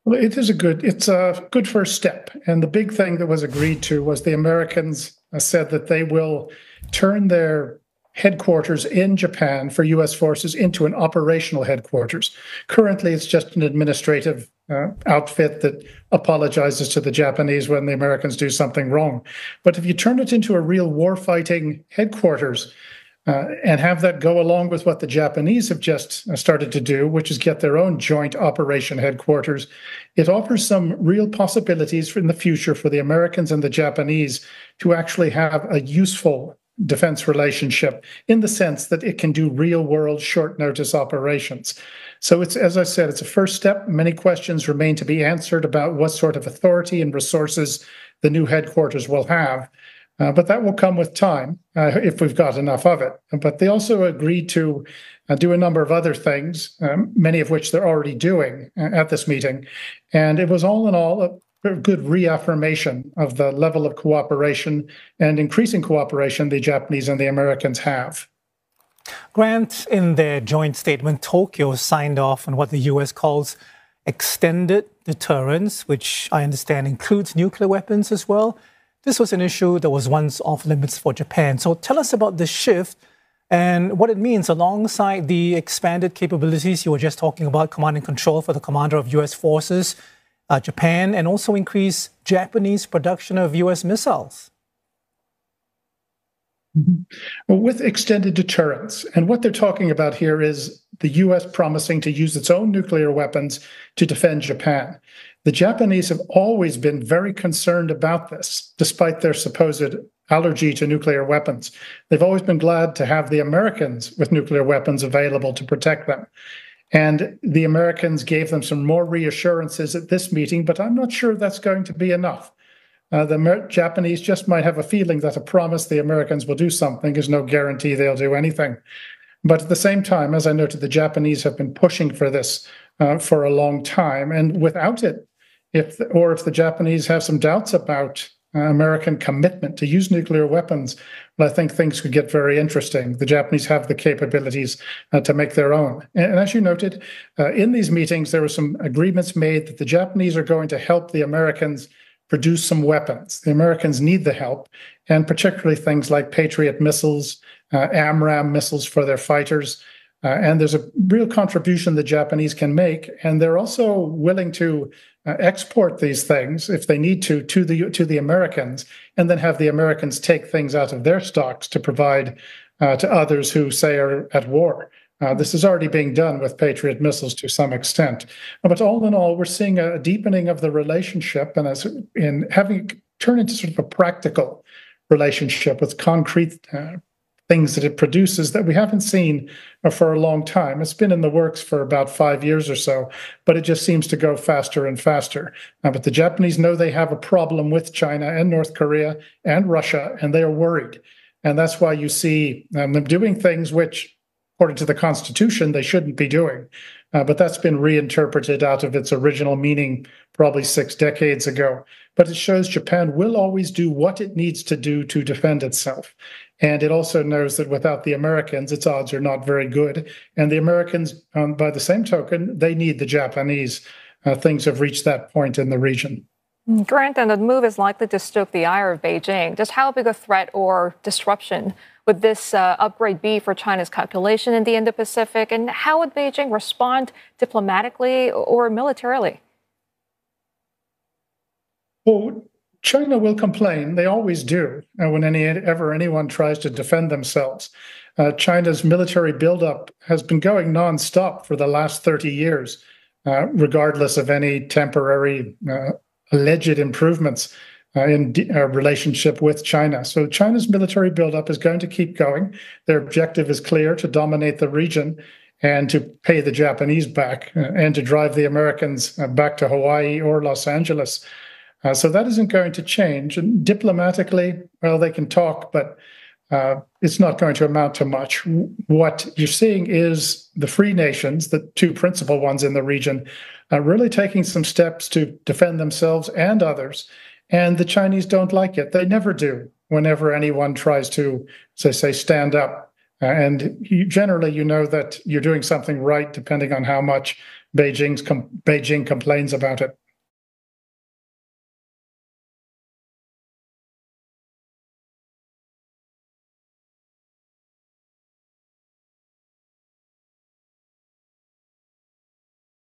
Well, it's a good first step. And the big thing that was agreed to was the Americans said that they will turn their headquarters in Japan for US forces into an operational headquarters. Currently, it's just an administrative outfit that apologizes to the Japanese when the Americans do something wrong. But if you turn it into a real warfighting headquarters, and have that go along with what the Japanese have just started to do, which is get their own joint operation headquarters. It offers some real possibilities in the future for the Americans and the Japanese to actually have a useful defense relationship in the sense that it can do real world short notice operations. So it's, as I said, it's a first step. Many questions remain to be answered about what sort of authority and resources the new headquarters will have. But that will come with time if we've got enough of it. But they also agreed to do a number of other things, many of which they're already doing at this meeting. And it was all in all a good reaffirmation of the level of cooperation and increasing cooperation the Japanese and the Americans have. Grant, in their joint statement, Tokyo signed off on what the U.S. calls extended deterrence, which I understand includes nuclear weapons as well. This was an issue that was once off limits for Japan. So tell us about this shift and what it means alongside the expanded capabilities you were just talking about, command and control for the commander of U.S. forces, Japan, and also increase Japanese production of U.S. missiles. Well, with extended deterrence, and what they're talking about here is the U.S. promising to use its own nuclear weapons to defend Japan. The Japanese have always been very concerned about this, despite their supposed allergy to nuclear weapons. They've always been glad to have the Americans with nuclear weapons available to protect them. And the Americans gave them some more reassurances at this meeting, but I'm not sure that's going to be enough. The Japanese just might have a feeling that a promise the Americans will do something is no guarantee they'll do anything. But at the same time, as I noted, the Japanese have been pushing for this for a long time. And without it, if the Japanese have some doubts about American commitment to use nuclear weapons, well, I think things could get very interesting. The Japanese have the capabilities to make their own. And as you noted, in these meetings, there were some agreements made that the Japanese are going to help the Americans produce some weapons. The Americans need the help, and particularly things like Patriot missiles, AMRAAM missiles for their fighters. And there's a real contribution the Japanese can make, and they're also willing to export these things if they need to the Americans, and then have the Americans take things out of their stocks to provide to others who say are at war. This is already being done with Patriot missiles to some extent. But all in all, we're seeing a deepening of the relationship and having it turn into sort of a practical relationship with concrete things that it produces that we haven't seen for a long time. It's been in the works for about 5 years or so, but it just seems to go faster and faster. But the Japanese know they have a problem with China and North Korea and Russia, and they are worried. And that's why you see them doing things which, according to the Constitution, they shouldn't be doing. But that's been reinterpreted out of its original meaning probably 6 decades ago. But it shows Japan will always do what it needs to do to defend itself. And it also knows that without the Americans, its odds are not very good. And the Americans, by the same token, they need the Japanese. Things have reached that point in the region. Grant, and the move is likely to stoke the ire of Beijing. Just how big a threat or disruption would this upgrade be for China's calculation in the Indo-Pacific? And how would Beijing respond diplomatically or militarily? Well, China will complain. They always do whenever anyone tries to defend themselves. China's military buildup has been going nonstop for the last 30 years, regardless of any temporary alleged improvements in relationship with China. So China's military buildup is going to keep going. Their objective is clear: to dominate the region and to pay the Japanese back and to drive the Americans back to Hawaii or Los Angeles. So that isn't going to change. And diplomatically, well, they can talk, but it's not going to amount to much. What you're seeing is the free nations, the two principal ones in the region, really taking some steps to defend themselves and others. And the Chinese don't like it. They never do whenever anyone tries to, as I say, stand up Generally, you know that you're doing something right, depending on how much Beijing complains about it.